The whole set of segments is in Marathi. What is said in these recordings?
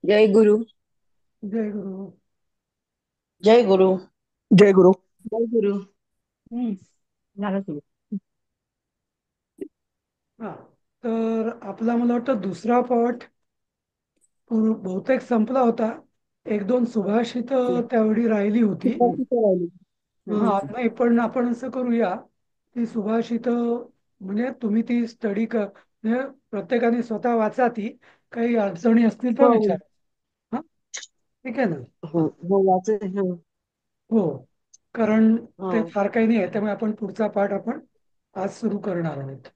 जय गुरु. जय गुरु. जय गुरु. जय गुरु. जय गुरु. हम्म, झालं सुरू. हा, तर आपला मला वाटतं दुसरा पाठ बहुतेक संपला होता. एक दोन सुभाषित त्यावेळी राहिली होती. सुभाषित राहिली. हा, हम्म. नाही पण आपण असं करूया, ती सुभाषित म्हणजे तुम्ही ती स्टडी कर, म्हणजे प्रत्येकाने स्वतः वाचा ती. काही अडचणी असतील तर हो विचार. हा, ठीक आहे ना. हो हा, हो वाचे हो. हो, कारण ते हो फार काही नाही आहे, त्यामुळे आपण पुढचा पाठ आपण आज सुरू करणार आहोत.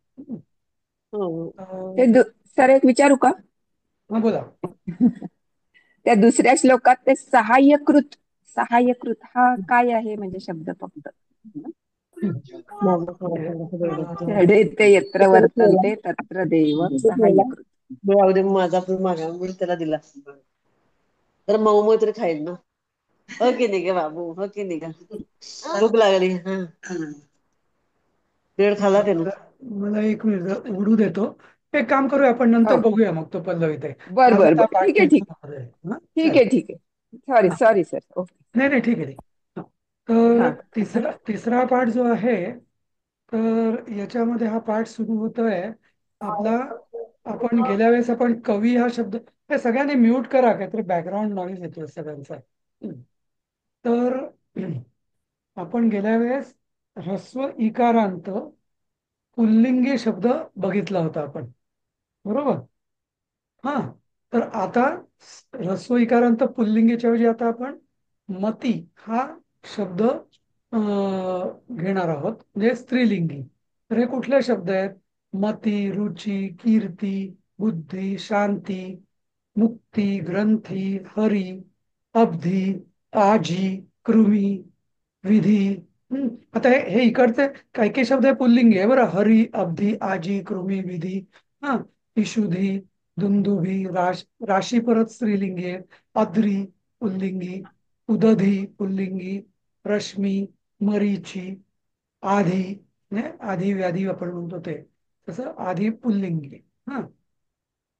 हो. ते अं, सर एक विचारू का? हा, बोला. त्या दुसऱ्या श्लोकात ते सहाय्यकृत सहाय्यकृत हा काय आहे म्हणजे शब्द फक्त? माझं खरं असं बोलत षडेते यत्र त्याला ठेवला. वर्तन्ते तत्र देव तो ठेवला. सहाय्यकृत. राहू दे माझा पण मागा मी त्याला दिला. तर मऊ मऊ तरी खाईल ना. हो की नाही ग बाबू, हो की नाही का? भूक लागली. हा, वेळ खाल्ला त्यानं. मला एक मिनिट उघडू देतो. एक काम करूया, आपण नंतर हो, बघूया मग तो पल्लवी ते. बर आज बर आता बर, पाठ ठीक आहे ठीक कंटिन्यू करूया. हा, ठीक चालेल. आहे ठीक आहे. सॉरी हा, सॉरी सर. ओके. नाही नाही, ठीक आहे ठीक आहे. हा. तर हा. तिसरा तिसरा पाठ जो आहे, तर याच्यामध्ये हा पाठ सुरू होतोय आपला. आपण गेल्या वेळेस आपण कवी हा शब्द, हे सगळ्यांनी म्यूट करा, काहीतरी बॅकग्राऊंड नॉईज येतोय सगळ्यांचा. तर आपण गेल्या वेळेस ह्रस्व इकारांत पुल्लिंगी शब्द बघितला होता आपण, बरोबर. हा, तर आता ह्रस्व इकारांत पुल्लिंगीच्या ऐवजी आता आपण मती हा शब्द घेणार आहोत, म्हणजे स्त्रीलिंगी. तर हे कुठले शब्द आहेत? मती, रुची, कीर्ती, बुद्धी, शांती, मुक्ती, ग्रंथी, हरी, अब्धी, आजी, कृमी, विधी. आता हे इकडचे काही काही शब्द हे पुल्लिंगी आहे बरं. हरी, अब्धी, आजी, कृमी, विधी. हा, इशुधी, दुंदुभी, राशी परत स्त्रीलिंगी आहे. अद्री पुल्लिंगी, उदधी पुल्लिंगी, रश्मी, मरीची, आधी, म्हणजे आधी व्याधी आपण म्हणतो ते, तसं आधी पुल्लिंगी. हा,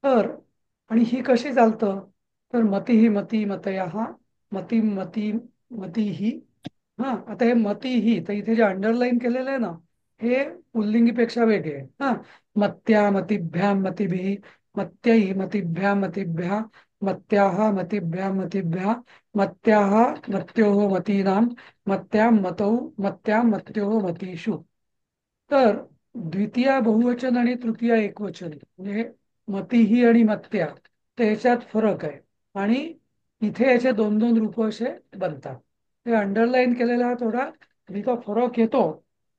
तर आणि ही कशी चालतं? तर मती ही मती मतया, हा मती मती मती ही. हा, आता हे मती ही, तर इथे जे अंडरलाईन केलेलं आहे ना, हे पुल्लिंगीपेक्षा वेगळे आहे. हा, मत्या मतिभ्याम मतिभिः, मत्यै मतिभ्याम मतिभ्याः, मत्याः मतिभ्याम मतिभ्याः, मत्याः मत्योः मतीनां, मत्यां मतौ मत्यां मत्योः मतीषु. तर द्वितीया बहुवचन आणि तृतीया एकवचन, म्हणजे मतीही आणि मत्या, त्याच्यात फरक आहे. आणि इथे याचे दोन दोन रूप असे बनतात. हे अंडरलाईन केलेला हा थोडा जिथं फरक येतो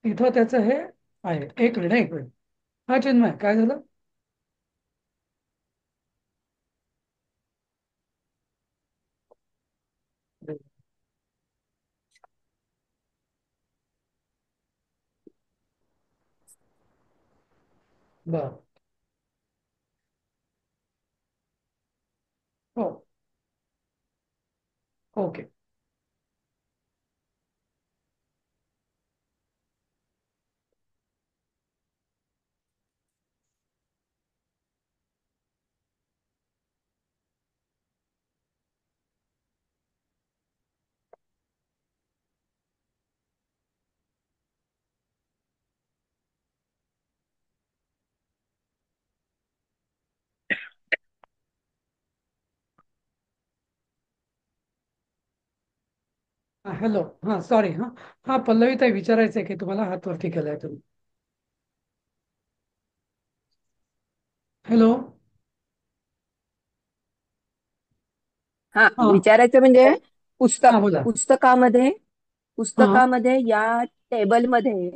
तिथं त्याचं हे आहे. एक मिनिट एक मिनिट. हा, चिन्मय काय झालं? बर. हो. ओके. हॅलो. हा, सॉरी. हा, हा, पल्लवी ताई, विचारायचं आहे की तुम्हाला हात वरती केलाय तुम्ही. हॅलो. हा, हा, विचारायचं म्हणजे हा, पुस्तक बोला. पुस्तकामध्ये हा, पुस्तकामध्ये या टेबलमध्ये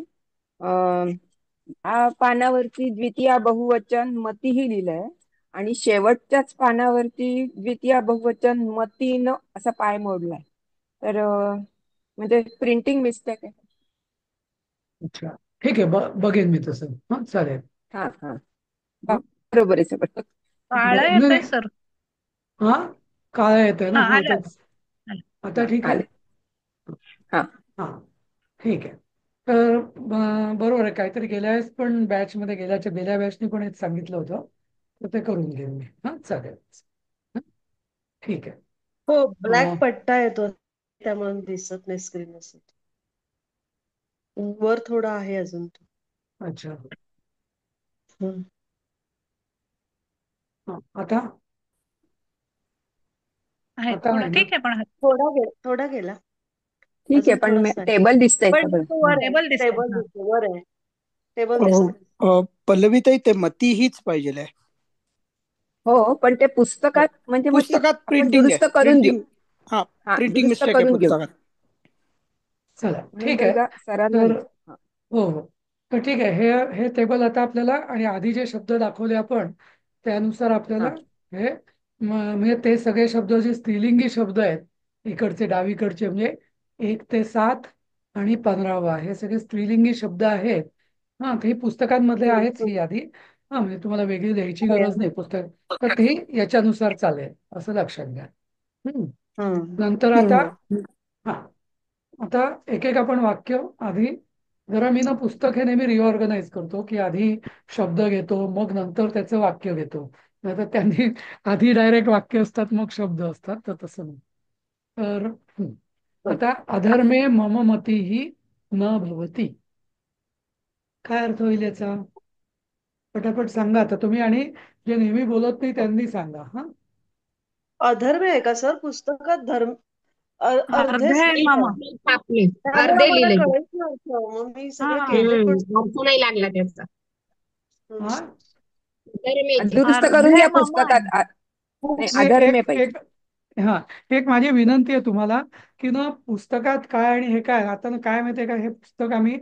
या पानावरती द्वितीय बहुवचन मतीही लिहिलंय आणि शेवटच्याच पानावरती द्वितीय बहुवचन मतीनं असा पाय मोडलाय. तर म्हणजे प्रिंटिंग मिस्टेक आहे. अच्छा, ठीक आहे. बघेन मी तसं. हा, चालेल. हा हा, हा, बरोबर आहे सगळं. काळं बरं. नाही येतंय नाही. सर. हा, काळा येत आहे ना. हा, हा, आलं तर आलं आलं. आता हा, ठीक आहे. आले. हा. हा, ठीक आहे. तर बरोबर आहे. काहीतरी गेल्या वेळेस पण बॅचमध्ये गेल्या बॅचने पण हेच सांगितलं होतं, तर ते करून घेईन मी. हा, चालेल. ठीक आहे. हो, अं, ब्लॅक पट्टा येतो त्यामुळे दिसत नाही स्क्रीन असं. वर थोडा आहे अजून तो. अच्छा. हम्म. आता आहे आता थोडं नाही ना? ठीक आहे पण थोडा गेला. ठीक आहे, अजून पण थोडासा आहे. टेबल दिसतंय का पण बरं? तो वर आहे, टेबल दिसतंय टेबल हा. दिसतो वर आहे, टेबल हो दिसतो. पल्लवीताई ते मती हीच पाहिजे आहे. हो, पण ते हो, पुस्तकात म्हणजे मग ती पुस्तकात आपण प्रिंटिंग आहे, दुरुस्त करून देऊ. प्रिंटिंग. हा, हा, प्रिंटिंग दुरुस्त मिस्टेक आहे करून देऊ. पुस्तकात. चला म्हणून ठीक आहे. एकदा सरांना तर हा. हो हो, तर ठीक आहे. हे हे टेबल आता आपल्याला आणि आधी जे शब्द दाखवले आपण त्यानुसार आपल्याला हा. हे म्हणजे ते सगळे शब्द जे स्त्रीलिंगी शब्द आहेत इकडचे डावीकडचे म्हणजे 1 ते 7 आणि 15वा हे सगळे स्त्रीलिंगी शब्द आहेत. हा, ते पुस्तकांमध्ये हम्म, आहेच ही हम्म. यादी. हा, म्हणजे तुम्हाला वेगळी द्यायची आहे. गरज नाही पुस्तक. तर ते याच्यानुसार चालेल असं लक्षात घ्या. हम्म. हम्म. नंतर आता हम्म. हा, आता एक एक आपण वाक्य आधी जरा मी ना पुस्तक हे नेहमी रिऑर्गनाइज करतो की आधी शब्द घेतो मग नंतर त्याचं वाक्य घेतो. नाहीतर त्यांनी आधी डायरेक्ट वाक्य असतात मग शब्द असतात तर तसं नाही. तर आता अधर्मे मम मती ही न भवती काय अर्थ होईल याचा? पटापट सांगा आता तुम्ही, आणि जे नेहमी बोलत नाही त्यांनी सांगा. हा, अधर्म आहे का सर पुस्तकात? धर्म अर्धे अर्धेच आहे नाही का? मामा. छापले. त्यामुळे अर्धे मला लिहिले ते. कळायचं नव्हतं, मग मी सगळे हा केले पण. अर्थ नाही लागला त्याचा. हा. धर्मेचे. दुरुस्त करून अर्धे घ्या मामा आहे. पुस्तकात. नाही, नाही, अधर्म्य एक पाहिजे. एक हा, एक माझी विनंती आहे तुम्हाला की ना पुस्तकात काय आणि हे काय, आता ना काय माहितीये का, हे पुस्तक आम्ही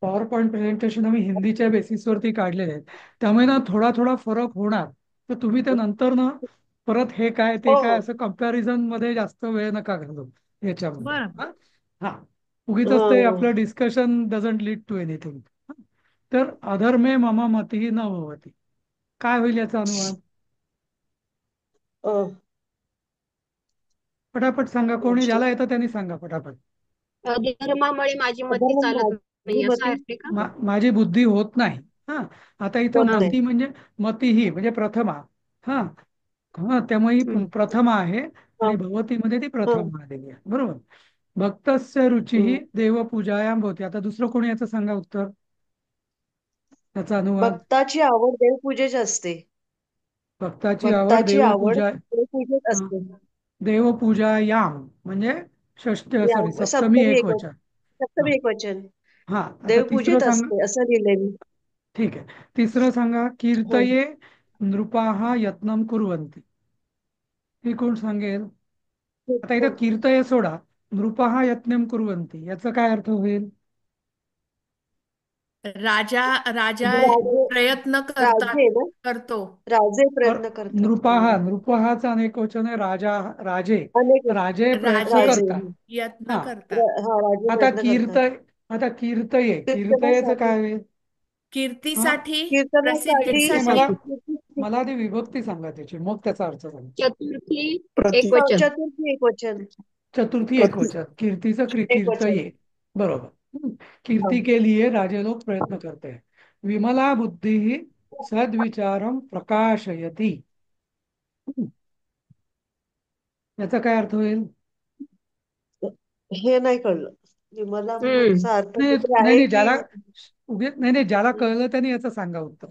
पॉवर पॉईंट प्रेझेंटेशन आम्ही हिंदीच्या बेसिसवरती काढलेले आहेत. त्यामुळे ना थोडा थोडा फरक होणार. तर तुम्ही ते नंतर ना परत हे काय ते हो काय हो. असं कंपॅरिझन मध्ये जास्त वेळ नका घालू याच्यामध्ये. बरं हा हा, उगीच ते हं. आपलं discussion doesn't lead to anything. तर अधर्मे मम मती न भवती काय होईल याचा अनुवाद? अं, पटापट सांगा, कोणी अच्छा. ज्याला येतं त्यांनी सांगा पटापट. धर्मामुळे माझी मती अधर्म चालत माझी नाही असा मती अर्थ आहे का? माझी बुद्धी होत नाही. हा, आता इथं होत हा. नाही. मती म्हणजे मती ही म्हणजे प्रथमा. हा हा, त्यामुळे ही हम्म. प्रथमा आहे हं, आणि भगवतीमध्ये ती हं, प्रथमा आलेली आहे. बरोबर. भक्तस्य रुची ही हं. देवपूजायाम भवती. आता दुसरं कोणी याचं सांगा उत्तर, त्याचा अनुवाद. भक्ताची आवड देवपूजेची असते. भक्ताची आवड भक्ताची आवड देवपूजा. देवपूजेत हा, असते. देवपूजायाम म्हणजे सॉरी सप्तमी सप्तमी एक एक वचन. वचन. हा सप्तमी एक वचन. हा, आता तिसरं देवपूजेत सांगा. असते असं लिहिलंय मी. ठीक आहे, तिसरं सांगा. हं. कीर्तये नृपाः यत्नम कुर्वन्ति. हे कोण सांगेल? आता इथं कीर्तये सोडा, नृपाः यत्नम कुर्वन्ति याचा काय अर्थ होईल? राजा राजा राजे प्रयत्न राजे करतात ना, करतो. राजे पर प्रयत्न करतात. नृपाः, नृपाहाचा अनेक वचन आहे. राजा, राजे. अनेक राजे प्रयत्न राजे राजे. करतात. यत्न हा, करतात. हा, राजे आता प्रयत्न करतात. आता कीर्तये, कीर्तयेचं कीर्तनासाठी काय होईल? हा, कीर्तीसाठी कीर्तनासाठी नाही, प्रसिद्धीसाठी मला कीर्ती- मला ती विभक्ती सांगा त्याची, मग त्याचा अर्थ सांगा. चतुर्थी प्रति एक वचन. चतुर्थी एक वचन. चतुर्थी एक प्रति वचन, कीर्तीचं एक वचन. कीर्तये. बरोबर. हा. कीर्ति के लिए राजे लोग प्रयत्न करते हैं. विमला बुद्धि ही सद्विचारम प्रकाशयती. याचा काय अर्थ होईल? हे नाही कळलं. हम्म. विमलाचा अर्थ नाही कुठे नाही आहे नाही, की? ज्याला नाही नाही, ज्याला कळलं त्यांनी याचं सांगा उत्तर.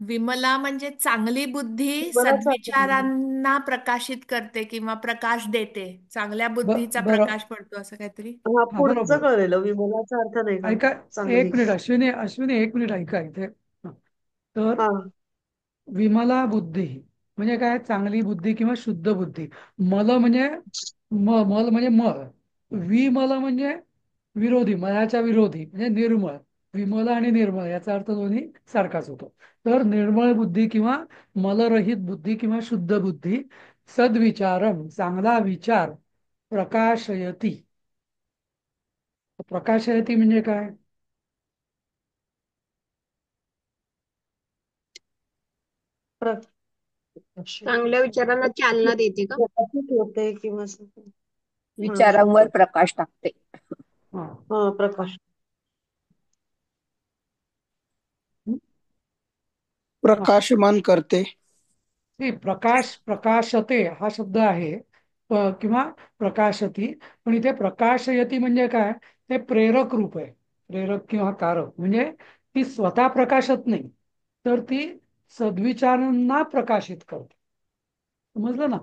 विमला म्हणजे चांगली बुद्धी विमलाचा अर्थ काय? सद्विचारांना प्रकाशित करते किंवा प्रकाश देते. चांगल्या बुद्धीचा बरं. प्रकाश पडतो असं काहीतरी. हा, हा, पुढचं बरोबर. कळलेलं. विमलाचा अर्थ नाही का? ऐका, चांगली. एक मिनिट अश्विनी, अश्विनी एक मिनिट ऐका इथे. हा. तर हा. विमला बुद्धी म्हणजे काय? चांगली बुद्धी किंवा शुद्ध बुद्धी. मल म्हणजे मल म्हणजे मळ. विमल म्हणजे विरोधी, मळाच्या विरोधी म्हणजे निर्मळ. विमल आणि निर्मळ याचा अर्थ दोन्ही सारखाच होतो. तर निर्मळ बुद्धी किंवा मलरहित बुद्धी किंवा शुद्ध बुद्धी, सद्विचारम चांगला विचार, प्रकाशयती. प्रकाशयती म्हणजे काय? चांगल्या विचारांना चालना देते का? प्रकाशित होते किंवा असं. हा, विचारांवर शुद्ध. प्रकाश टाकते. हा. हा, प्रकाश. प्रकाशमान करते. प्रकाश, प्रकाशते हा शब्द आहे किंवा प्रकाशती, पण इथे प्रकाशयती म्हणजे काय, ते प्रेरक रूप आहे. प्रेरक किंवा कारक म्हणजे ती स्वतः प्रकाशत नाही, तर ती सद्विचारांना प्रकाशित करते. समजलं ना?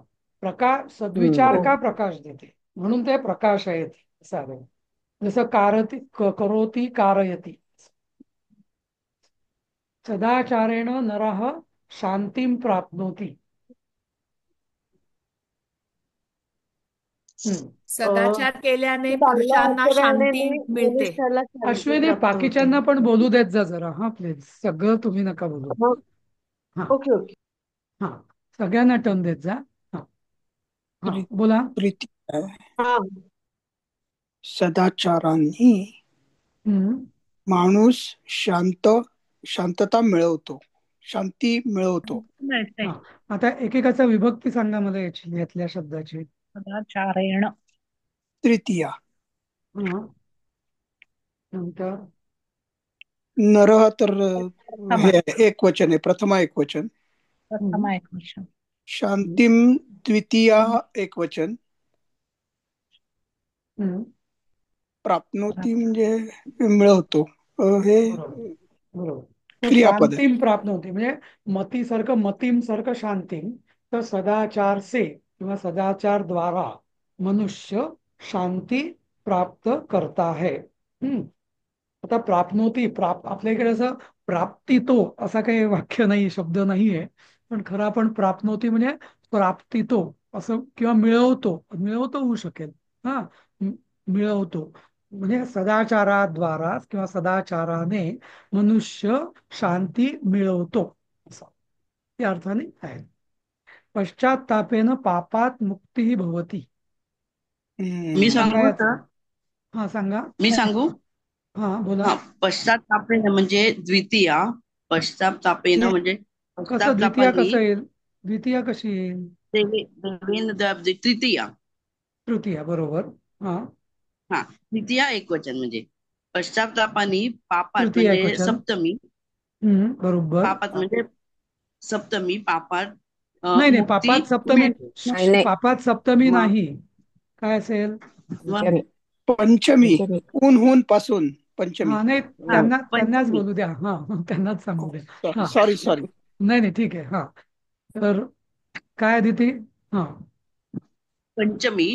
सद्विचार हो. का प्रकाश देते, म्हणून ते प्रकाशयती असं आहे. जसं करोती कारयती. सदाचारेण नरः शांतीं प्राप्नोति. सदाचार केल्याने चांगल्या पुरुषांना आचरणाने शांती मिळते. मनुष्याला शांती अश्विनी, प्राप्त होते. बाकीच्यांना पण बोलू देत जा जरा. हा प्लीज, सगळं तुम्ही नका बोलू. हो, हा ओके ओके. हा, सगळ्यांना टर्न देत जा. हा हा, प्री- बोला. प्रीती हा, सदाचारांनी हम्म. माणूस शांतता मिळवतो, शांती मिळवतो. मिळते. हा, आता एकेकाचा विभक्ती सांगा मला यातल्या शब्दाची. सदाचारेण. तृतीया. हा, नंतर नरः तर प्रथमा. हे एक वचन आहे, प्रथमा एक वचन. प्रथमा एक वचन. शांतीम द्वितीया एक वचन. प्राप्नोती म्हणजे मिळवतो. हे बरोबर बरोबर. तो क्रियापद आहे. शांतीम प्राप्त होते म्हणजे मतीम सारखं शांतीम. तर सदाचार से किंवा सदाचार द्वारा मनुष्य शांती प्राप्त करता है. आता प्राप्नोती, आपल्या इकडे असं प्राप्तितो असा काही वाक्य नाही, शब्द नाहीये, पण खरं आपण प्राप्नोती म्हणजे प्राप्तितो असं, किंवा मिळवतो होऊ शकेल. हा, मिळवतो म्हणजे सदाचाराद्वारा किंवा सदाचाराने मनुष्य शांती मिळवतो असं या अर्थाने आहे. पश्चात्तापेन पापात मुक्ती भवती. मी सांगा सांगू याच. का? हा, सांगा. मी सांगू. हा, बोला. हा, पश्चातापेन म्हणजे द्वितीया. पश्चातापेन नाही, म्हणजे कसं द्वितीया पश्चातापानी कसं येईल? द्वितीया कशी येईल? तृतीया. तृतीया, बरोबर. हा, हा, तृतीया एक वचन म्हणजे पश्चातापानी पापात तृतीया म्हणजे एकवचन. सप्तमी. बरोबर. पापात म्हणजे सप्तमी. पापात नाही, मुक्ती पापात सप्तमी. मिळते. नाही नाही, पापात सप्तमी मग नाही. काय असेल? मग पंचमी. पंचमी. पंचमी. ऊन पासून पंचमी. हा, नाही, हा, त्यांनाच पंचमी. बोलू द्या. हा, त्यांनाच सांगू द्या. हा, सॉरी. नाही, ठीक आहे. हा, तर काय दिती? हा पंचमी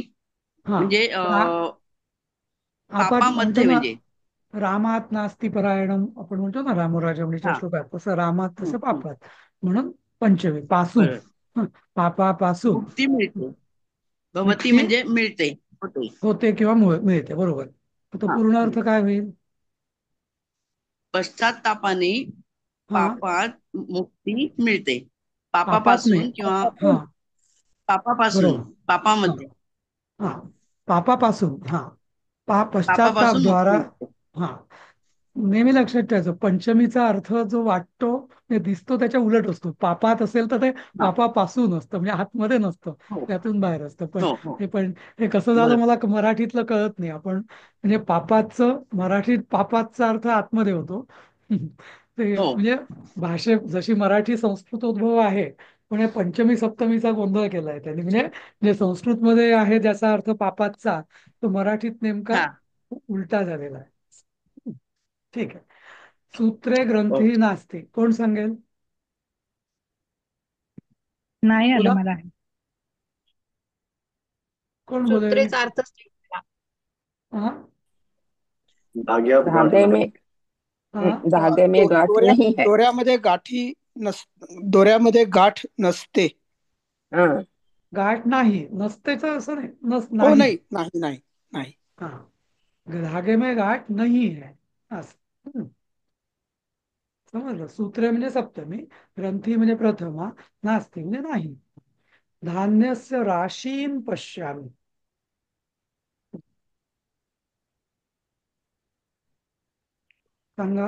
हा, म्हणजे आपण म्हणतो पापामध्ये ना, म्हणजे रामात नास्ती परायणम, आपण म्हणतो ना रामराजवणीच्या हा. श्लोकात, तसं रामात तसं पापात. म्हणून पंचमी पासून, बरोबर. पापापासून मुक्ती मिळते. भवती मुक्ती म्हणजे मिळते, होते. होते किंवा मिळते. बरोबर. आता हा, पूर्ण अर्थ काय होईल? पश्चात्तापाने हा, पापात मुक्ती मिळते. पापात नाही. पापापासून किंवा हा, पापापासून, बरोबर. हा पापामध्ये हा, पापापासून. हा, पश्चाताप पापापासून मुक्ती द्वारा. मिळते. हा, नेहमी लक्षात ठेवायचं, पंचमीचा अर्थ जो वाटतो दिसतो त्याच्या उलट असतो. पापात असेल तर ते हा. पापापासून असतं, म्हणजे आतमध्ये नसतं, हो त्यातून बाहेर असतं. पण हो. हे कसं झालं बरोबर. मला मराठीतलं कळत नाही. आपण म्हणजे पापाचं मराठीत पापाचा अर्थ आतमध्ये होतो. ते हो म्हणजे जशी मराठी संस्कृतोद्भव आहे, पण हे पंचमी सप्तमीचा गोंधळ केलाय त्यांनी. म्हणजे जे संस्कृतमध्ये आहे ज्याचा अर्थ पापाचा, तो मराठीत नेमका हा. उलटा झालेला आहे. ठीक आहे. सूत्रे हो. ग्रंथी नास्ती. कोण सांगेल? नाही आलं बोला. मला. कोण बोलेल? सूत्रेचा अर्थ सांगा. हा, धागे में हा, धागे में गाठ नहीं है. दोऱ्यामध्ये गाठ नसते. हा, गाठ नाही, नसतेच असं नाही, हो, नाही. नाही. हा, धागे में गाठ नहीं है असं. समजलं? सूत्रे म्हणजे सप्तमी, ग्रंथी म्हणजे प्रथमा, नास्ती म्हणजे नाही. धान्यस्य राशीन पश्यामी. सांगा.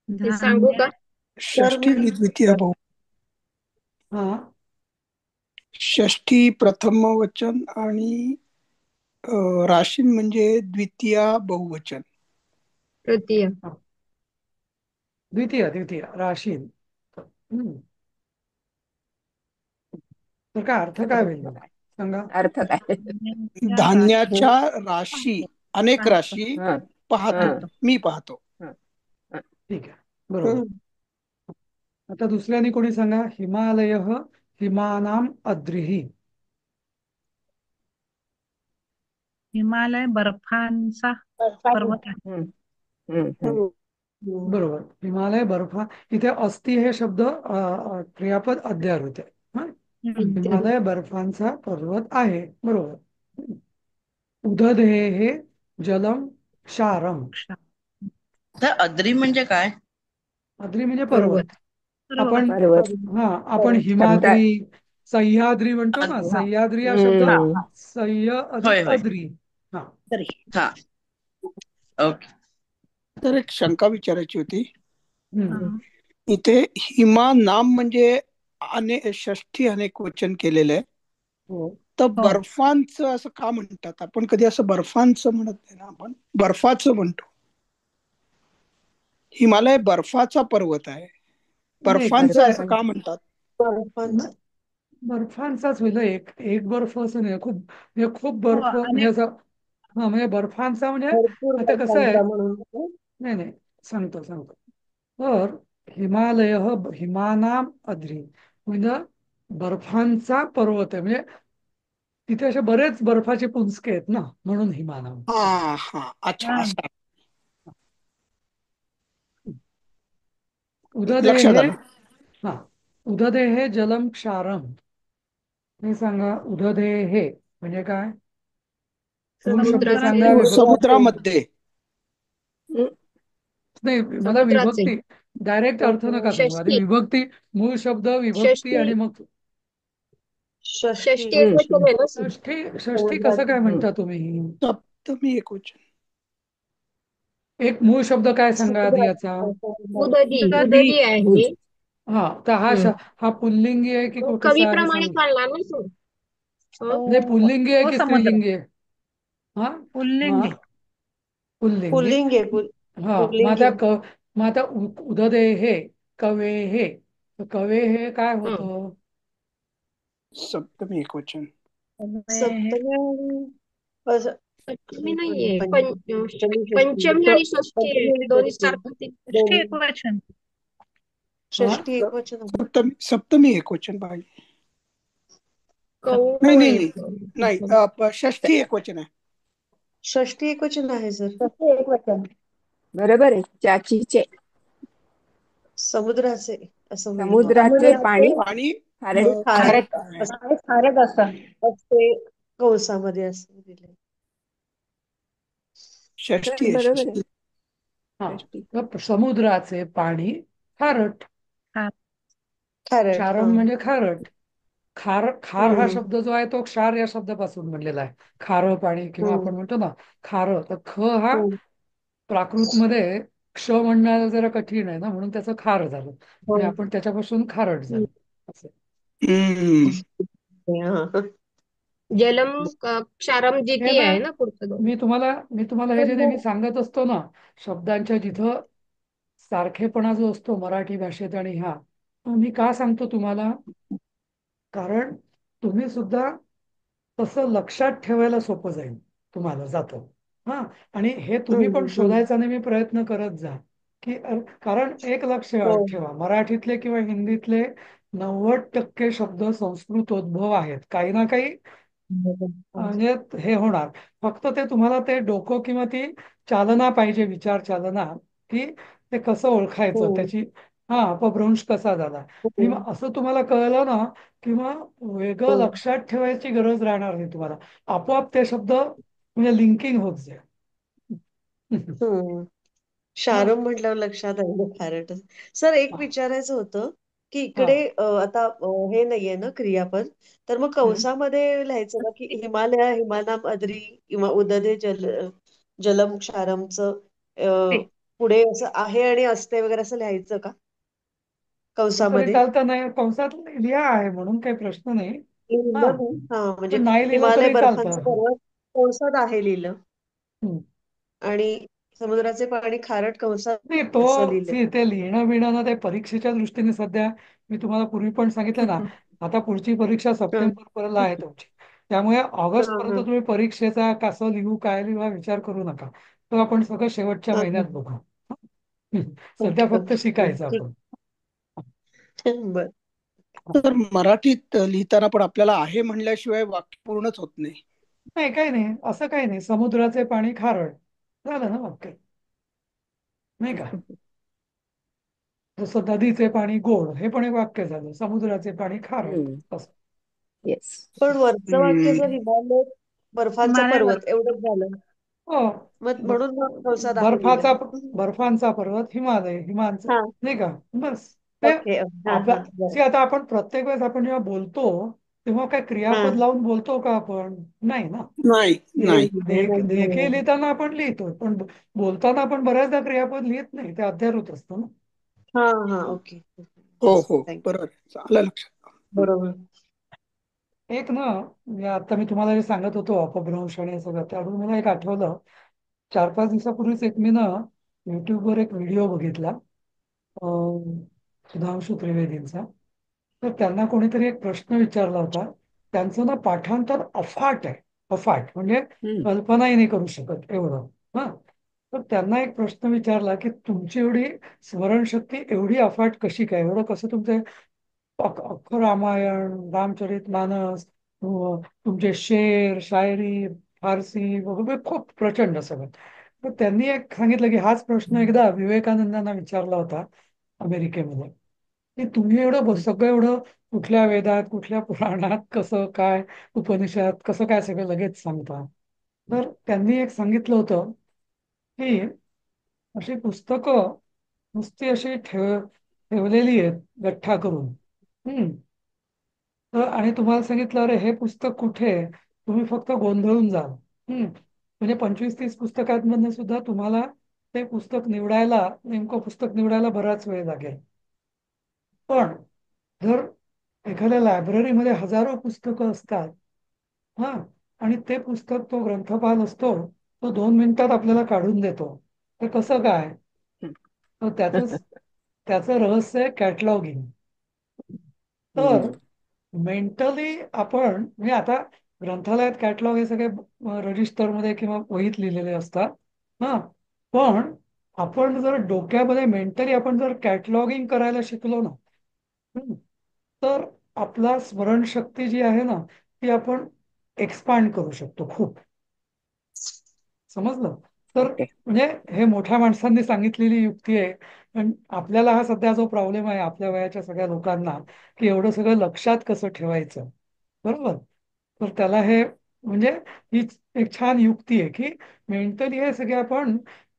ते सांगू का? षष्ठी द्वितीय बहु. हा, षष्ठी प्रथम वचन आणि राशीन म्हणजे द्वितीया बहुवचन. तृतीय. द्वितीय द्वितीय राशीन. हम्म. तर काय अर्थ काय होईल मग सांगा. अर्थ काय? धान्याच्या राशी, अनेक राशी हा पाहतो, हा मी पाहतो. हा हा. ठीक आहे, बरोबर. आता दुसऱ्याने कोणी सांगा. हिमालय हिमानाम अद्रिही. हिमालय बर्फांचा पर्वत आहे. हम्म, हम्म, हम्म. बरोबर. हिमालय बर्फा. इथे अस्ति हे शब्द क्रियापद अद्यार होते. हिमालय बर्फांचा पर्वत आहे, बरोबर. उदधे हे जलम क्षारम. तर अद्री म्हणजे काय? अद्री म्हणजे पर्वत. पर्वत. आपण आपण शब्द. हिमाद्री, सह्याद्री म्हणतो ना. सह्याद्री हा शब्द हम्म. सह्य होय अधिक होय. अद्री. हा, तरी हा, ओके. तर एक शंका विचारायची होती. हम्म. इथे हिमा नाम म्हणजे षष्ठी अनेक वचन केलेलं आहे. हो. तर बर्फांचं असं का म्हणतात? आपण कधी असं बर्फांचं म्हणत नाही ना, आपण बर्फाचं म्हणतो. हिमालय बर्फाचा पर्वत आहे, नाही, बर्फांचं असं का म्हणतात? बर्फांचाच होईल. एक एक बर्फ असं नाही, खूप म्हणजे खूप हो, बर्फ म्हणजे अनेक असं. हा, म्हणजे बर्फांचा म्हणजे आता कसं आहे. नाही नाही, सांगतो. तर हिमालय हिमानाम अद्री म्हणजे बर्फांचा पर्वत आहे. म्हणजे तिथे असे बरेच बर्फाचे पुंजके आहेत ना, म्हणून हिमानाम. हा हा, अच्छा, असं उदधे लक्षात हे आलं. हा उदधे हे जलम क्षारम. हे सांगा. उदधे हे म्हणजे काय? मूळ शब्द सांगा. विभक्ती समुद्रामध्ये. नाही, मला समुद्राचे विभक्ती डायरेक्ट अर्थ नका सांगू. आधी षष्ठी विभक्ती, मूळ शब्द, विभक्ती षष्ठी आणि मग षष्ठी एकवचन आहे ना सर? षष्ठी कसं काय म्हणता तुम्ही? सप्तमी एकवचन. एक मूळ शब्द काय सांगा आधी याचा. उदधी उदधी. उदधी आहे. हा, तर हा पुल्लिंगी आहे की कसा आहे कवीप्रमाणे सांग. चालणार ना सर? नाही, पुल्लिंगी आहे की समुद्र स्त्रीलिंगी आहे? हा, पुल्लिंगी. पुल्लिंगी. पुल्लिंग आहे. हा, मग आता उदधे हे कवे हे. तर कवे हे काय होतं? सप्तमी एकवचन. सप्तमी पंचमी नाहीये. पंचमी आणि षष्ठी आहे. दोन्ही सारखं. षष्ठी एकवचन. षष्ठी एकवचन. सप्तमी एकवचन पाहिजे. कौन नाही नाही आहे. नाही नाही, षष्ठी एकवचन आहे. षष्ठी एकवचन आहे सर. बरोबर आहे. चाचीचे समुद्राचे असं होईल मग. समुद्राचे पाणी आणि खारट खारट आहे. खारट असते कौसामध्ये असं दिलंय. षष्ठी आहे, बरोबर आहे. षष्ठी. हा, तर समुद्राचे पाणी खारट. खारट. क्षारम म्हणजे खारट. खार हा हम्म. शब्द जो आहे तो क्षार या शब्दापासून बनलेला आहे. खारं पाणी किंवा आपण म्हणतो ना खारं. तर ख हा प्राकृत मध्ये क्ष म्हणण्याला जरा कठीण आहे ना, म्हणून त्याचं खार झालं आणि आपण त्याच्यापासून खारट झालं असं. जलम क्षारम हे जिती ना, आहे ना पुढचं दोन. मी तुम्हाला हे जे नेहमी सांगत असतो ना, शब्दांच्या जिथं सारखेपणा जो असतो मराठी भाषेत आणि मी का सांगतो तुम्हाला. कारण तुम्ही सुद्धा तसं लक्षात ठेवायला सोपं जाईल तुम्हाला जातं. हा, आणि हे तुम्ही पण शोधायचा नेहमी प्रयत्न करत जा की कारण एक लक्ष ठेवा, मराठीतले किंवा हिंदीतले 90% शब्द संस्कृतोद्भव आहेत. काही ना काही म्हणजे हे होणार. फक्त ते तुम्हाला ते डोकं किंवा ती चालना पाहिजे, विचार चालना, की ते कसं ओळखायचं, त्याची अपभ्रंश कसा झाला. आणि मग असं तुम्हाला कळलं ना, किंवा वेगळं लक्षात ठेवायची गरज राहणार नाही तुम्हाला. आपोआप ते शब्द म्हणजे लिंकिंग होत जाईल. शारम म्हटल्यावर लक्षात आलं खारट. सर एक विचारायचं होतं की इकडे आता हे नाहीये ना क्रियापद, तर मग कंसामध्ये लिहायचं का की हिमालय हिमानाम अद्री किंवा उदधे जलम क्षारमचं पुढे असं आहे आणि असते वगैरे असं लिहायचं का तरी कंसामध्ये? चालतं. नाही, कंसात लिहा आहे म्हणून काही प्रश्न नाही. हा, म्हणजे पण नाही लिहिलं हिमालय तरी बर्फांचं चालतं. पर्वत कंसात आहे लिहिलं. आणि समुद्राचे पाणी खारट नाही कंसात असं तो लिहिलंय. ते लिहिणं बिणं ना ते परीक्षेच्या दृष्टीने सध्या मी तुम्हाला पूर्वी पण सांगितलं ना, आता पुढची परीक्षा हं. सप्टेंबर पर्यंत आहे तुमची. त्यामुळे ऑगस्ट हं, पर्यंत हं. तुम्ही परीक्षेचा कसं लिहू काय लिहू हा विचार करू नका. तो आपण सगळं शेवटच्या हं, महिन्यात हं. बघू. सध्या ओके, फक्त ओके. शिकायचं ठीक. आपण. बरं. तर मराठीत लिहिताना पण आपल्याला आहे म्हणल्याशिवाय वाक्य पूर्णच होत नाही. नाही काही नाही, असं काही नाही. समुद्राचे पाणी खारट झालं ना वाक्य, नाही का? जसं नदीचे पाणी गोड हे पण एक वाक्य झालं. समुद्राचे पाणी खारट असं. येस. पण वरचं वाक्य जर हम्म. हिमालय बर्फांचा हिमालयावर पर्वत एवढंच झालं. हो, म्हणून मग कंसात आहे बर्फाचा लिहिलंय. बर्फांचा पर्वत हिमालय हिमांचं, हा. नाही का? बस ते ओके. हा, आपला हा. बरं. आता आपण प्रत्येक वेळेस आपण जेव्हा बोलतो तेव्हा काय हा. क्रियापद लावून बोलतो का आपण? नाही ना. नाही नाही. देखे लिहिताना आपण लिहितो, पण बोलताना आपण बऱ्याचदा क्रियापद लिहित नाही, ते अध्यारूत असतं ना. हा, हा. ओके. हो येस, हो थँक्यू. बरोबर आलं लक्षात. बरोबर. एक ना, म्हणजे आता मी तुम्हाला जे सांगत होतो अपभ्रंश आणि हे सगळं, त्यावरून मला एक आठवलं. 4-5 दिवसापूर्वीच एक मी ना युट्यूबवर एक व्हिडिओ बघितला सुधांशू त्रिवेदींचा. तर त्यांना कोणीतरी एक प्रश्न विचारला होता. त्यांचं ना पाठांतर अफाट आहे. अफाट म्हणजे हम्म. कल्पनाही नाही करू शकत एवढं. हा, तर त्यांना एक प्रश्न विचारला की तुमची एवढी स्मरणशक्ती एवढी अफाट कशी काय, एवढं कसं तुमचे अख्खं रामायण रामचरितमानस तुमचे शेर शायरी फारसी वगैरे खूप प्रचंड सगळं. तर त्यांनी एक सांगितलं की हाच प्रश्न एकदा विवेकानंदांना विचारला होता अमेरिकेमध्ये, की तुम्ही एवढं सगळं एवढं कुठल्या वेदात कुठल्या पुराणात कसं काय उपनिषदात कसं काय सगळं लगेच सांगता. तर त्यांनी एक सांगितलं होतं की अशी पुस्तकं नुसती अशी ठेवलेली आहेत गठ्ठा करून. हम्म तर आणि तुम्हाला सांगितलं अरे हे पुस्तक कुठे आहे, तुम्ही फक्त गोंधळून जाल. म्हणजे 25-30 पुस्तकांमधनं सुद्धा तुम्हाला ते पुस्तक निवडायला, नेमकं पुस्तक निवडायला बराच वेळ लागेल. पण जर एखाद्या लायब्ररीमध्ये हजारो पुस्तकं असतात, हा, आणि ते पुस्तक तो ग्रंथपाल असतो, तो 2 मिनिटात आपल्याला काढून देतो. ते कसं काय? तर त्याचं रहस्य आहे कॅटलॉगिंग. तर हम्म. मेंटली आपण म्हणजे आता ग्रंथालयात कॅटलॉग हे सगळे रजिस्टरमध्ये किंवा वहीत लिहिलेले असतात. हा, पण आपण जर डोक्यामध्ये मेंटली आपण जर कॅटलॉगिंग करायला शिकलो ना, हम्म, तर आपला स्मरणशक्ती जी आहे ना ती आपण एक्सपांड करू शकतो खूप. समजलं? तर ओके. म्हणजे हे मोठ्या माणसांनी सांगितलेली युक्ती आहे. पण आपल्याला हा सध्या जो प्रॉब्लेम आहे आपल्या वयाच्या सगळ्या लोकांना, की एवढं सगळं लक्षात कसं ठेवायचं, बरोबर? तर त्याला हे म्हणजे ही एक छान युक्ती आहे की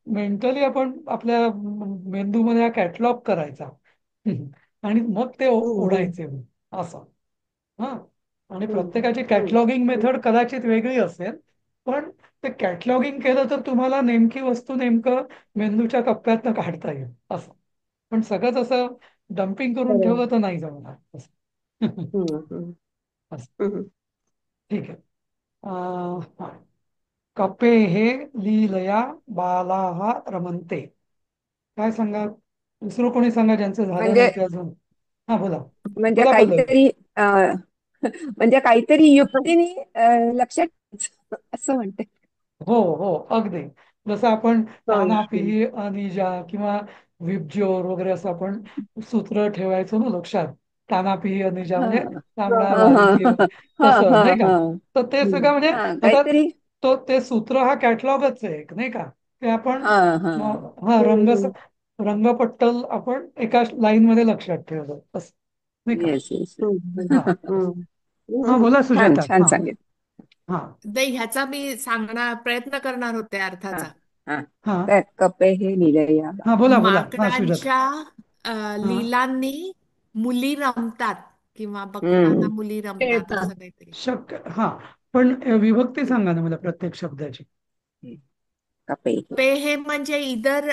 मेंटली आपण आपल्या मेंदूमध्ये हा कॅटलॉग करायचा. आणि मग ते हं, हं. ओढायचे असं. हा, आणि हं, प्रत्येकाची हं. कॅटलॉगिंग मेथड कदाचित वेगळी असेल, पण ते कॅटलॉगिंग केलं तर तुम्हाला नेमकी वस्तू नेमकं मेंदूच्या कप्प्यातनं काढता येईल असं. पण सगळंच असं डम्पिंग करून बरोबर. ठेवलं तर नाही जमणार असं. हं, हं. असं. हं, हं. ठीक आहे. हा. कपे हे लीलया बालाहा रमंते. काय सांगा, दुसरं कोणी सांगा ज्यांचं झालं म्हणजे नाही ते अजून. हा बोला. म्हणजे बोला पल्लवी. काहीतरी म्हणजे काहीतरी युक्तीने लक्षात ठेवायचं, असं म्हणते. हो हो अगदी. जसं आपण हं, हं. तानापिही अनिजा किंवा विबज्योर वगैरे असं आपण सूत्र ठेवायचो ना लक्षात. तानापिही अनिजा हा म्हणजे हां, तांबडा हा हां. हा भारी हा तसं हा नाही का. हा तर ते हं. सगळं म्हणजे हा आता काहीतरी. ते सूत्र हा कॅटलॉगच आहे एक, नाही का? ते आपण हा हा हा हं, हं. रंगपट्टल आपण एका लाईन मध्ये लक्षात ठेवलं असं, नाही का? Yes yes. हं, हं. हा हं. हा हं. बोला छान सुजाता. छान हा सांगितलं. हा नाही, ह्याचा मी सांगणार प्रयत्न करणार होते हा अर्थाचा. हा हा तर कपे हे लिहिलंय. हा बोला बोला. हा सुजाता. माकडांच्या हा लिलांनी मुली रमतात किंवा बकरांना हम्म. मुली रमतात खेळतात. असं काहीतरी. शक्य हा, पण विभक्ती सांगा ना मला प्रत्येक शब्दाची. कपे. पे हे म्हणजे इधर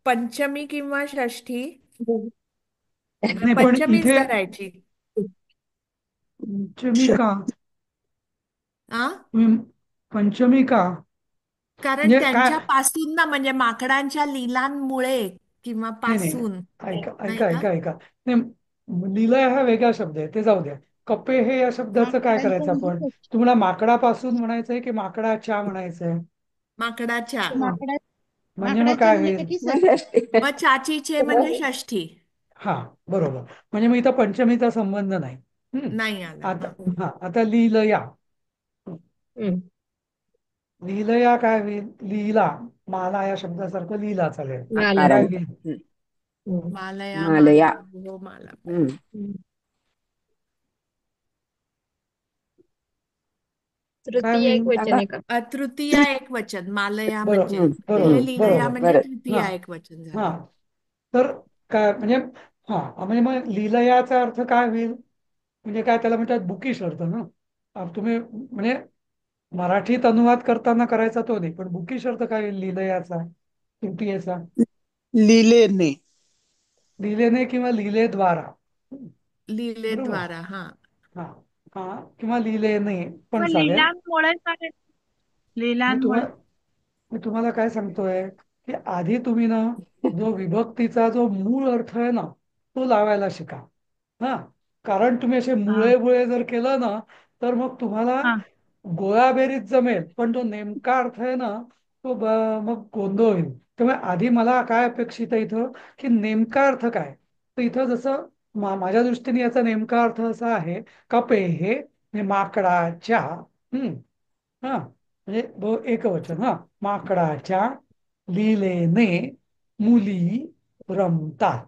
पंचमी किंवा षष्ठी. हं. नाही पण पंचमीच इथे धरायची. पंचमी श- का आ तुम्ही पंचमी का कारण म्हणजे काय? त्यांच्या पासून ना, म्हणजे माकडांच्या लिलांमुळे किंवा नाही नाही पासून. ऐका नाही ऐका का? ऐका ऐका नाही. लिलय हा वेगळा शब्द आहे, ते जाऊ द्या. कप्पे हे या शब्दाचं काय माकडांच्या करायचं आपण? म्हणजे तुम्हाला माकडापासून म्हणायचंय की माकडाच्या म्हणायचंय? माकडाच्या. माकडा म्हणजे मग माकडाच्या काय म्हणलं होईल? की मग षष्टी. मग चाचीचे म्हणजे षष्ठी. हा, बरोबर. म्हणजे मग इथं पंचमीचा संबंध नाही. नाही आला. आता हा. हा आता लीलया. हम्म. लीलया काय होईल? लीला, माला या शब्दासारखं लीला चालेल. माला. काय आकारांत. होईल? हम्म. मालया, मालया. माला, हो माला. हम्म. हम्म. काय तृतीय एक होईल? वचन सांगा. आहे का? तृतीया एक वचन, मालया बरोबर म्हणजे. हम्म. हे बरोबर लिलया बरोबर. म्हणजे बरं. हा तृतीया एक वचन हा. झालं. तर काय म्हणजे, हा म्हणजे मग लीलयाचा अर्थ काय होईल? म्हणजे काय त्याला म्हणतात बुकिश अर्थ ना. तुम्ही म्हणजे मराठीत अनुवाद करताना करायचा तो नाही, पण बुकिश अर्थ काय होईल लीलयाचा, तृतीयेचा? लिलेने. लिहिलेने किंवा लिहिलेद्वारा. बरोबर. लीलेद्वारा. हा. हा हा. किंवा लिहिलेने पण मग चालेल. लिलांमुळे चालेल. मी लिलांमुळे. तुम्हाला मी तुम्हाला काय सांगतोय की आधी तुम्ही ना जो विभक्तीचा जो मूळ अर्थ आहे ना, तो लावायला शिका. हा, कारण तुम्ही असे हा मुळे बुळे जर केलं ना, तर मग तुम्हाला हा गोळाबेरीत जमेल, पण तो नेमका अर्थ आहे ना, तो मग गोंधळ होईल. त्यामुळे आधी मला काय अपेक्षित आहे इथं, की नेमका अर्थ काय. तर इथं जसं माझ्या दृष्टीने याचा नेमका अर्थ असा आहे, कपे हे म्हणजे माकडाच्या. हा म्हणजे एकवचन. हा, माकडाच्या लिलेने मुली रमतात.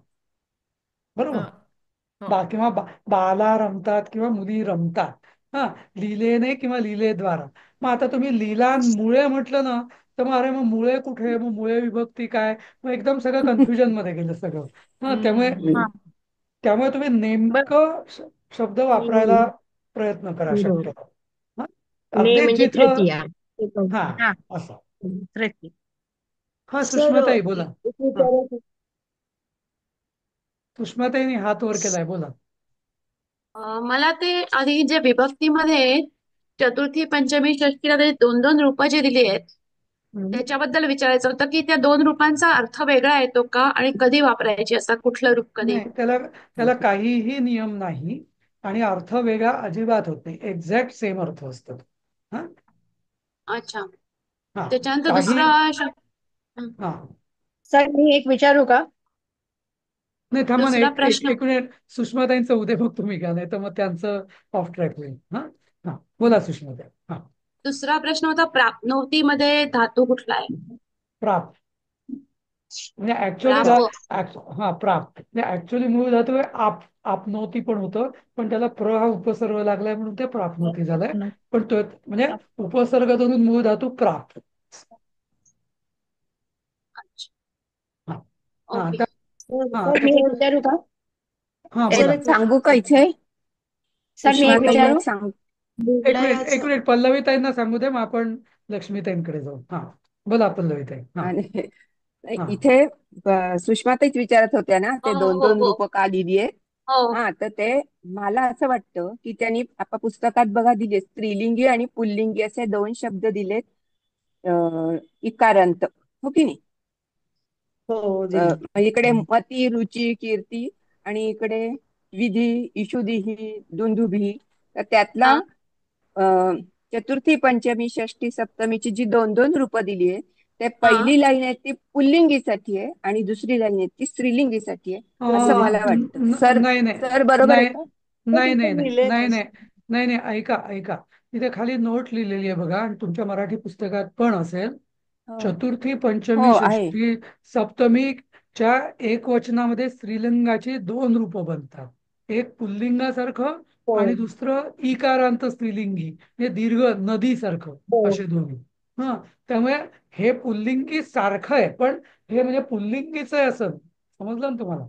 हा. बरोबर. हो. किंवा बाला रमतात किंवा मुली रमतात. हा, लिलेने किंवा लिलेद्वारा. मग आता तुम्ही लिलांमुळे म्हटलं ना, तर मग अरे मग मुळे कुठे, मग मुळे विभक्ती काय, मग एकदम सगळं कन्फ्युजन मध्ये गेलं सगळं. हा, त्यामुळे हम्म. हा. हम्म. त्यामुळे तुम्ही बर. नेमकं शब्द वापरायला हम्म. प्रयत्न करा हम्म. शक्यतो. हा, ने अगदीच म्हणजे जिथं. तृतीया. एक हा, वचन. हा असं. तृतीय. हा, सर सुषमाताई बोला. एक हा, विचारायचं. सुषमाताईने हात वर केलाय, बोला. मला ते आधी जे विभक्तीमध्ये चतुर्थी पंचमी षष्टीला ते दोन दोन रूप जे दिली आहेत हम्म. त्याच्याबद्दल विचारायचं होतं की त्या दोन रूपांचा अर्थ वेगळा येतो का आणि कधी वापरायची असतात कुठलं रूप कधी. नाही, त्याला त्याला काहीही नियम नाही आणि अर्थ वेगळा अजिबात होत नाही. एक्झॅक्ट सेम अर्थ असतात. हा अच्छा. हा. त्याच्यानंतर काही. दुसरा हं. हा सर मी एक विचारू का? नाही, थांबा ना, दुसरा एक एक प्रश्न एक मिनिट. सुषमाताईंचं उद्या बघ तुम्ही घ्या, नाही तर मग त्यांचं ऑफ ट्रॅक होईल. हा हा, बोला सुषमाताई. हा, दुसरा प्रश्न होता प्राप्नोतीमध्ये धातू कुठला आहे? प्राप्त. म्हणजे ऍक्च्युअली प्राप. हा, प्राप्त म्हणजे ऍक्च्युअली मूळ धातू आहे आपनोती पण होतं, पण त्याला प्र हा उपसर्ग लागलाय म्हणून ते प्राप्नोती झालंय. पण तो म्हणजे उपसर्ग धरून मूळ धातू प्राप्त. हा हा. ओके. आता सर हा सर आता मी एक विचारू का? हा, एक सर बोला. एक सांगू का इथे? सर मी एक सुषमाताईला विचारू? एक सांग. एक मिनिट पल्लवीताईंना सांगू दे, मग आपण लक्ष्मीताईंकडे जाऊ. हा, बोला पल्लवीताई. हा आणि हा इथे सुषमाताईच विचारत होत्या ना, हो ते हो दोन हो दोन हो रूप का लिहिली आहेत. हो. हा, तर ते मला असं वाटतं की त्यांनी आपण पुस्तकात बघा दिले, स्त्रीलिंगी आणि पुल्लिंगी असे दोन शब्द दिलेत. इकारांत, हो की नाही? हो दिली. इकडे मती, रुची, कीर्ती, आणि इकडे विधी, इशुदिही, दुंदुभी. तर त्यातला हा. चतुर्थी पंचमी षष्टी सप्तमीची जी दोन दोन रूपं दिली आहे, ते हा. पहिली लाईन आहे ती पुल्लिंगीसाठी आहे आणि दुसरी लाईन आहे ती स्त्रीलिंगीसाठी आहे, असं मला वाटतं. सर नाही नाही सर बरोबर आहे नाही का? हो नाही नाही तिथे नाही लिहिलंय नाही नाही तसं. नाही नाही, ऐका ऐका. तिथे खाली नोट लिहिलेली आहे बघा, आणि तुमच्या मराठी पुस्तकात पण असेल. हो चतुर्थी हो पंचमी आहे. षष्टी सप्तमीच्या एक वचनामध्ये स्त्रीलिंगाची दोन रूपं बनतात. एक पुल्लिंगासारखं हो आणि दुसरं इकारांत स्त्रीलिंगी, म्हणजे दीर्घ नदीसारखं, हो असे दोन्ही. हा, त्यामुळे हे पुल्लिंगी सारखं आहे, पण हे म्हणजे पुल्लिंगीच आहे असं समजलं ना तुम्हाला?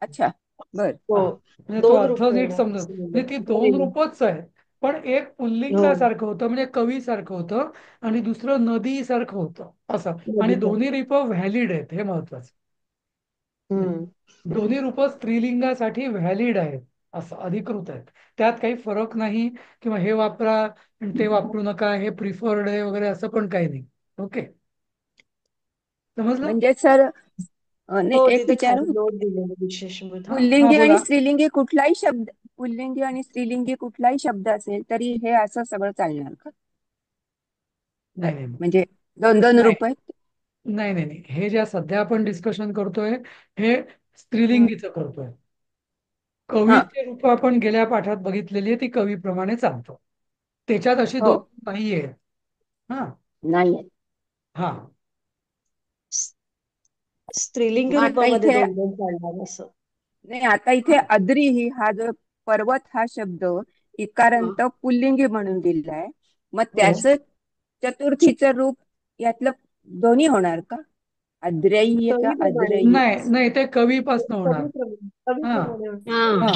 अच्छा, बर. हो. हा, म्हणजे तो दोन अर्थ रूप नीट येणार समजून, असं म्हणजे ती दोन लिहिलंय. रूपच आहेत. पण एक हो पुल्लिंगासारखं होतं म्हणजे कवीसारखं होतं, आणि दुसरं नदीसारखं होतं असं. आणि बरोबर. दोन्ही रूप व्हॅलिड आहेत, हे महत्वाचं. हम्म. दोन्ही रूप स्त्रीलिंगासाठी व्हॅलिड आहेत, असं अधिकृत आहेत. त्यात काही फरक नाही, किंवा हे वापरा आणि ते वापरू नका, हे प्रिफर्ड आहे वगैरे, असं पण काही नाही. ओके, समजलं? म्हणजे सर नाही, हो, एक तिथे खाली विचारू. नोट दिलेली विशेष मध्ये. हा हा पुल्लिंगी आणि बोला. स्त्रीलिंगी कुठलाही शब्द, पुल्लिंगी आणि स्त्रीलिंगी कुठलाही शब्द असेल तरी हे असं सगळं चालणार का? नाही नाही म्हणजे 2-2 नाही रुपये. नाही नाही नाही, हे ज्या सध्या आपण डिस्कशन करतोय हे हं. स्त्रीलिंगीचं करतोय. हा. कवीचे रूप आपण गेल्या पाठात बघितलेली आहे, ती कवीप्रमाणे चालतो. त्याच्यात अशी हो. दोन नाहीये. हा नाही. हा स्त्रीलिंगी मग आता रूपामध्ये इथे, 2-2 चालणार असं. नाही आता इथे हा अद्रीही हा जो पर्वत हा शब्द हा. इकारांत पुल्लिंगी म्हणून दिलाय. मग हो त्याच चतुर्थीचं रूप यातलं दोन्ही होणार का? अद्रैय का कवीप्रमाणे अद्रैय नाही असं? नाही, ते कवीपासून होणार. हा कवीप्रमाणे हा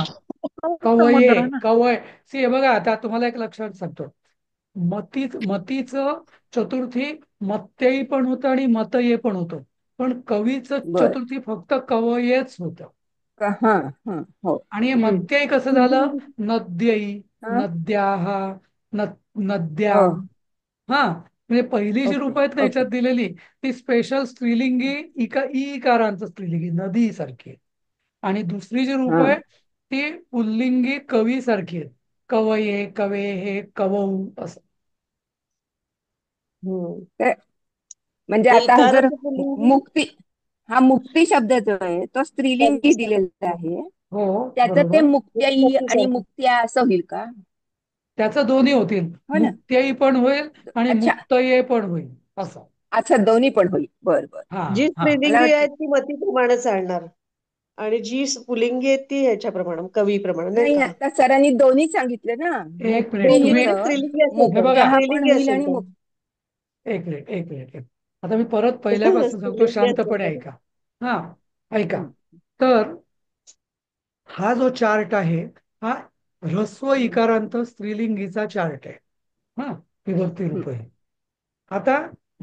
संबंध कवये नाही ना. कवय सी हे बघा, आता तुम्हाला एक लक्षात सांगतो. मतीचं चतुर्थी मत्यई पण होतं आणि मतये पण होतं, पण कवीचं बर चतुर्थी फक्त कवयेच होतं. का? हा. हा. हो. आणि हे हम्म. मत्यई कसं झालं? नद्यई, हा. नद्याः, नद्या. हो. हा म्हणजे पहिली जी ओके. रूप आहेत ना ओके. याच्यात दिलेली, ती स्पेशल स्त्रीलिंगी ई इकारांचं स्त्रीलिंगी नदी सारखी आहे. आणि दुसरी जी रूप हा. आहे ती पुल्लिंगी कवी सारखी आहेत. कवये, कवे, हे कवऊ असं. हम्म. ते म्हणजे ते आता हा जर इकाराचं पुल्लिंगी मुक्ती, हा मुक्ती शब्द जो आहे तो स्त्रीलिंगी दिलेला कवीसारखं. आहे, हो त्याचं ते बरोबर. मुक्त्याई आणि मतीसारखं. मुक्त्या असं होईल का? त्याचं दोन्ही होतील, हो ना. मुक्त्यई पण होईल आणि अच्छा. मुक्तये पण होईल असं. अच्छा, दोन्ही पण होईल. बर बर. हा जी हा मला स्त्रीलिंगी वाटलं. आहेत ती मतीप्रमाणे चालणार आणि जी पुल्लिंगी आहेत ती ह्याच्याप्रमाणे कवीप्रमाणे, नाही नाही, का? आता सरांनी दोन्ही सांगितले ना. एक मिनिट तुम्ही, मुक्तीहीच दोन्हीमध्ये स्त्रीलिंगी असेल हे तर, बघा, मुक्त्या पण स्त्रीलिंगी होईल असेल आणि तर. एक मिनिट एक मिनिट आता मी परत पहिल्यापासून सांगतो, स्त्रीलिंगी असेल शांतपणे तर. ऐका. हा ऐका. हं. तर हा जो चार्ट आहे हा ह्रस्व हं. इकारांत स्त्रीलिंगीचा चार्ट आहे. हा विभक्ती हं. रूप आहे. आता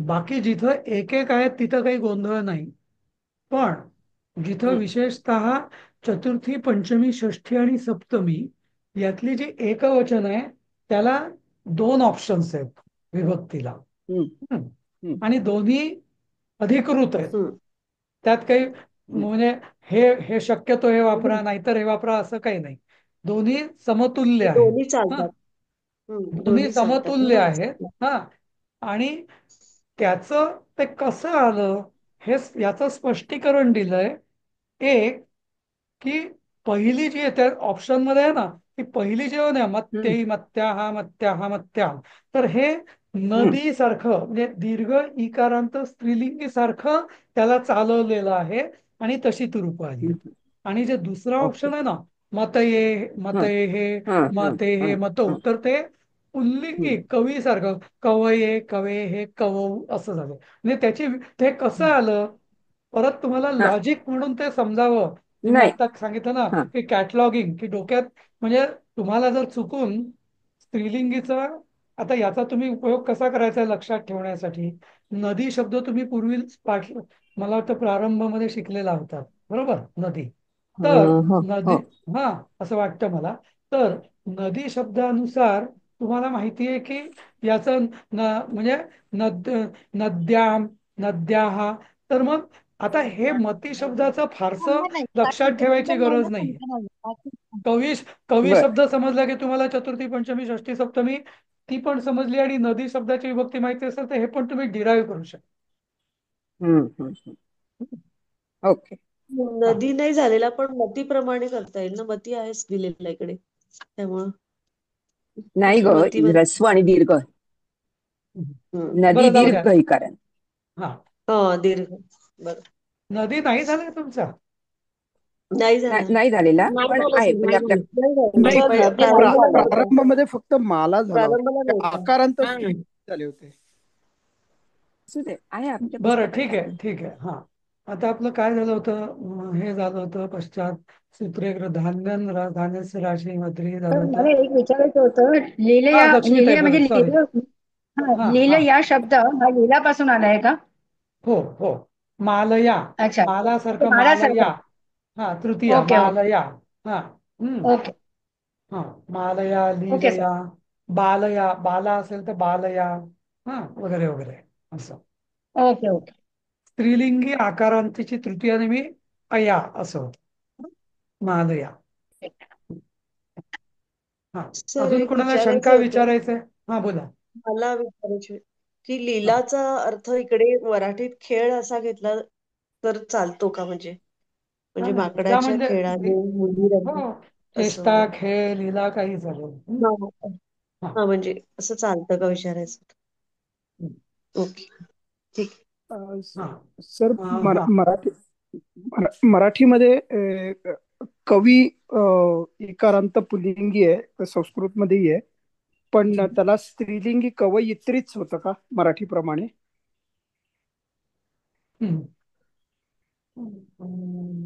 बाकी जिथं एक एक आहेत तिथं काही गोंधळ नाही, पण जिथं हं. विशेषतः चतुर्थी, पंचमी, षष्ठी आणि सप्तमी यातली जी एकवचन आहे त्याला 2 ऑप्शन्स आहेत विभक्तीला. हं. हं. हं. आणि दोन्ही अधिकृत आहेत. हं. त्यात काही हं. म्हणजे हे हे शक्यतो हे वापरा नाहीतर हे वापरा असं काही नाही. दोन्ही समतुल्य आहेत. दोन्ही हा चालतात. दोन्ही दोन्ही चालतात समतुल्य ना. आहेत. हा आणि त्याचं ते कसं आलं हे याचं स्पष्टीकरण दिलंय. एक की पहिली जी आहे त्या ऑप्शन मध्ये आहे ना, ती पहिली जेव्हा ना हं. मत्त्यई, मत्त्याहा, मत्त्याहा, मत्त्या, तर हे हं. नदी सारखं म्हणजे दीर्घ इकारांत स्त्रीलिंगी सारखं त्याला चालवलेलं आहे आणि तशी ती रूपं आली आहेत. हं. आणि जे दुसरा ओके. ऑप्शन आहे ना, मतये, हां. मतये हे, हां. हां. मते हे, हां. मतौ, हां. तर ते पुल्लिंगी हं. कवी सारखं कवये, कवे हे, कवऊ असं झालं. म्हणजे त्याची ते कसं हं. आलं, परत तुम्हाला हां. लॉजिक म्हणून ते समजावं. ते मी नाही. आता सांगितलं ना हां. की कॅटलॉगिंग, की डोक्यात म्हणजे तुम्हाला जर चुकून स्त्रीलिंगीचा, आता याचा तुम्ही उपयोग कसा करायचा लक्षात ठेवण्यासाठी, नदी शब्द तुम्ही पूर्वी पाठ, मला वाटतं प्रारंभामध्ये शिकलेला होता बरोबर, नदी. तर हो. नदी, हो. हा असं वाटतं मला. तर नदी शब्दानुसार तुम्हाला माहिती आहे की याचं म्हणजे नद, नद्याम, नद्याहा, तर मग आता हे मती शब्दाचं फारसं लक्षात ठेवायची गरज नाहीये. कवी कवी बर. शब्द समजला की तुम्हाला चतुर्थी, पंचमी, षष्ठी, सप्तमी ती पण समजली आणि नदी शब्दाची विभक्ती माहिती असेल तर हे पण तुम्ही डिराईव्ह करू शकता. हं. हं. हं. ओके. हा नदी नाही झालेला पण मतीप्रमाणे करता येईल ना, मती आहेच दिलेला इकडे त्यामुळं नाही ग, मतीमध्ये. ह्रस्व आणि दीर्घ. नदी बरं जाऊ द्या. दीर्घ इकारांत. हा हा दीर्घ. बरं. नदी नाही झालं तुमचा. नाही झाला. नाही झालेला, नाही पण झालं आहे सर, म्हणजे नाही आपल्या झालं. नाही झाला. नाही, प्रारंभ आला होता. प्रारंभामध्ये फक्त माला झाला प्रारंभाला होता, नव्हता. आकारांत हा. झाले होते. असू दे, आहे आपल्या बरं पुस्तकात ठीक आहे आहे. ठीक आहे. हा आता आपलं काय झालं होतं, हे झालं होतं पश्चात सूत्रे धान्य धान्यस्य राशी मद्री झालं तर होतं. मला एक विचारायचं होतं, हा लिहिलं लक्ष्मीताई लिहिलं म्हणजे बोला, सॉरी. लिहिलं, हा, हा लिहिलं हा या शब्द हा लिहिल्यापासून आलाय का? हो हो, मालया, अच्छा, ते मालासारखं मालया. भाड्यासारखं. हा तृतीया ओके ओके मालया. हा ओके हा मालया, ओके सर. लीलया, बालया, बाला असेल तर बालया, हा वगैरे वगैरे असं. Okay okay. स्त्रीलिंगी आकारांतीची तृतीय नेहमी अया असं होतं. मालया. हा. सर अजून एक कोणाला विचारायचं शंका होतं. विचारायचंय? हा बोला. मला विचारायचे की हा. लीलाचा अर्थ इकडे मराठीत खेळ असा घेतला तर चालतो का? म्हणजे चालेल. लीला माकडाच्या म्हणजे खेळाने मुली रमली हो, असं. चेष्टा खेळ लीला काही चालेल. हा हा. हा, म्हणजे असं चालतं का विचारायचं होतं. ओके, ठीक. हा. सर हा. मराठीमध्ये कवी इकारांत पुल्लिंगी आहे, संस्कृतमध्येही आहे, पण त्याला स्त्रीलिंगी कवयित्रीच होतं का मराठीप्रमाणे? हम्म. हम्म.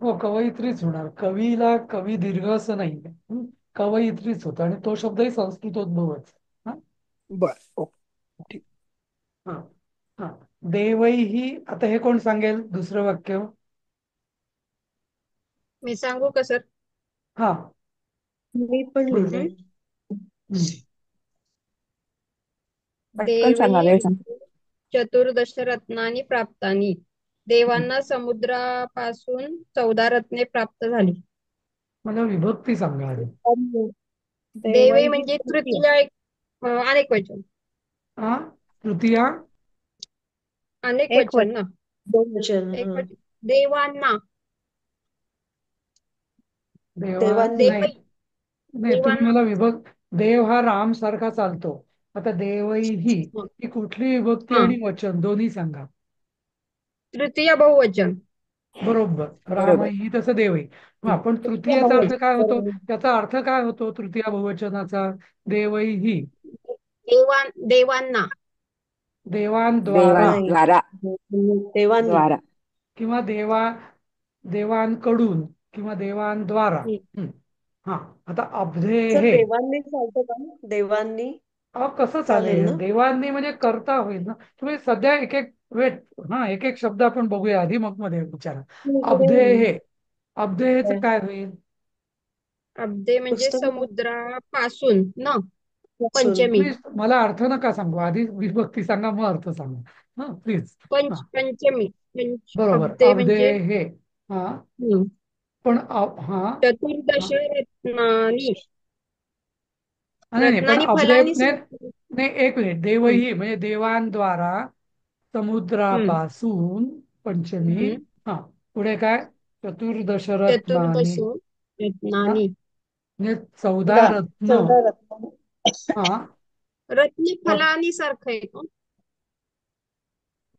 हो, कवयित्रीच होणार. कवीला कवी दीर्घ असं नाही. कवयित्रीच होतं आणि तो शब्दही संस्कृतोद्भवच. हा. बर, ओके, ठीक. हा. हा. देवैही, आता हे कोण सांगेल दुसरं वाक्य? मी सांगू का सर? हा. मी पण लिहिलंय. हम्म. पटकन सांगा, देवही वेळ सांग. चतुर्दश रत्नानी प्राप्तानी. देवांना समुद्रापासून 14 रत्ने प्राप्त झाली. मला विभक्ती सांगा आधी. देवे देवैही म्हणजे तृतीया. तृतीय अनेक वचन. हा. तृतीया अनेक एक वचन ना. दोन वचन. एक हा. वचन. देवांना. देवा देवांनी. नाही. देवई. नाही, तुम्ही देवांना. मला देव हा राम सारखा चालतो. आता देवही ही कुठली विभक्ती हा, आणि वचन दोन्ही सांगा. तृतीय बहुवचन. बरोबर. बरोबर. रामही तसं देवही. मग आपण तृतीय तृतीयेचा अर्थ बहुवचन. काय होतो? बरोबर. त्याचा अर्थ काय होतो तृतीय बहुवचनाचा? देवही देवांना. देवांद्वारा नाही. द्वारा. देवांनी. द्वारा. किंवा देवांकडून किंवा देवांद्वारा. हम्म. हा. आता अब्धे सर हे देवांनी चालतं का? देवांनी कसं चालेल चालेल? ना? देवांनी म्हणजे करता होईल ना. तुम्ही सध्या एक एक वेट हा एक एक शब्द आपण बघूया आधी, मग मध्ये विचारा. अब्धे हे, अब्धे हेच काय होईल? अब्दे म्हणजे पुस्तक समुद्रापासून ना. वाचून. पंचमी. प्लीज मला अर्थ नका सांगू, आधी विभक्ती सांगा मग अर्थ सांगा. हा प्लीज. हा. पंचमी. बरोबर. अब्दे अब्धे म्हणजे हे. हा. हम्म, पण हा. चतुर्दश रत्नानी. नाही नाही, पण रत्नानी अब्धे फलानी नाही. नाही, एक मिनिट. हम्म, देवही म्हणजे देवांद्वारा हम्म, समुद्रापासून पंचमी. हम्म. हा. पुढे काय? चतुर्दश रत्नानी. चतुर्दश हा. रत्नानी. म्हणजे 14 रत्न. 14 रत्न. हा. रत्नी मग फलानी सारखं आहे का?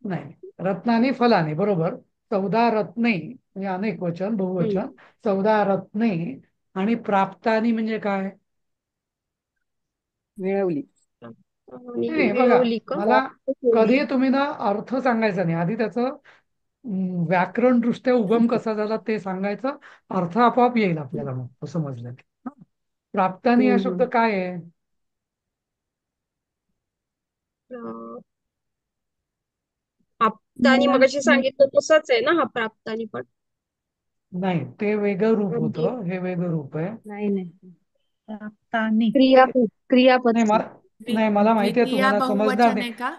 नाही, रत्नानी फलानी बरोबर. 14 रत्ने म्हणजे अनेक वचन हम्म. बहुवचन. 14 रत्ने आणि प्राप्तानी म्हणजे काय? मिळवली. आणि नाही नाही, बघा, मिळवली का? मला केली. कधी तुम्ही ना अर्थ सांगायचा नाही, आधी त्याचं व्याकरण दृष्ट्या उगम कसा झाला ते सांगायचं. अर्थ आपोआप येईल आपल्याला मग समजलं की. हा. प्राप्तानी हा शब्द हम्म. काय आहे? अं, आप्तानी मगाशी सांगितलं तसंच आहे ना, हा प्राप्तानी पण. नाही, ते वेगळं रूप म्हणजे होतं, हे वेगळं रूप आहे. नाही नाही. प्राप्तानी. क्रियापद. क्रियापद. नाही नाही, मला माहिती आहे द्वितीया तुम्हाला समजणार बहुवचन नाही. आहे का?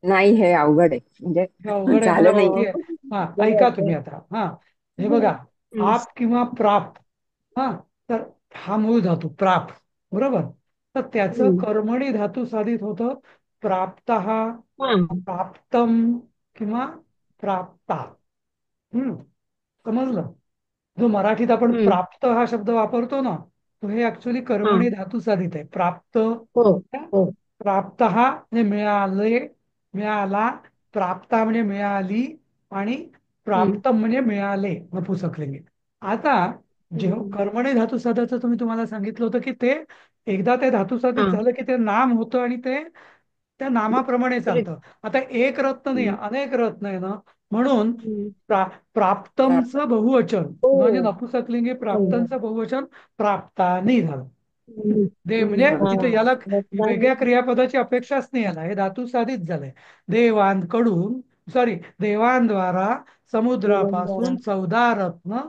नाही, हे अवघड आहे हे म्हणजे अवघड आहे, मला झालं नाही. माहिती आहे. हा, ऐका तुम्ही आता. हा. हे बघा, हम्म, आप किंवा प्राप. हा. तर हा मूळ धातू प्राप, बरोबर. तर त्याचं हम्म. कर्मणी धातू साधित होतं प्राप्त, हा, प्राप्तम किंवा प्राप्ता. समजलं? जो मराठीत आपण हम्म. प्राप्त हा शब्द वापरतो ना, तो हे ऍक्च्युअली हा, कर्मणी धातू साधित आहे. प्राप्त. हो हो. प्राप्त म्हणजे मिळाले, मिळाला. प्राप्ता म्हणजे मिळाली आणि हम्म, प्राप्तम म्हणजे मिळाले नपुंसकलिंगी. आता जेव्हा हम्म. कर्मणी धातू साधायचं तुम्हाला सांगितलं होतं की ते एकदा ते धातू साधित हा, झालं की ते नाम होतं आणि ते त्या नामाप्रमाणे तरी- चालतं. आता एक रत्न नाही, हम्म, अनेक रत्न आहे ना. म्हणून हम्म. प्राप्त. प्राप्तमचं बहुवचन हो म्हणजे नपुंसकलिंगी हो. प्राप्तांचं बहुवचन प्राप्तानी झालं. हम्म, म्हणजे हम्म. बरोबर. इथं हा. याला रत्नानी. वेगळ्या क्रियापदाची अपेक्षाच नाही. याला हे धातू साधित झालंय. देवांकडून, सॉरी, देवांद्वारा देवांद्वारा. समुद्रापासून 14 रत्न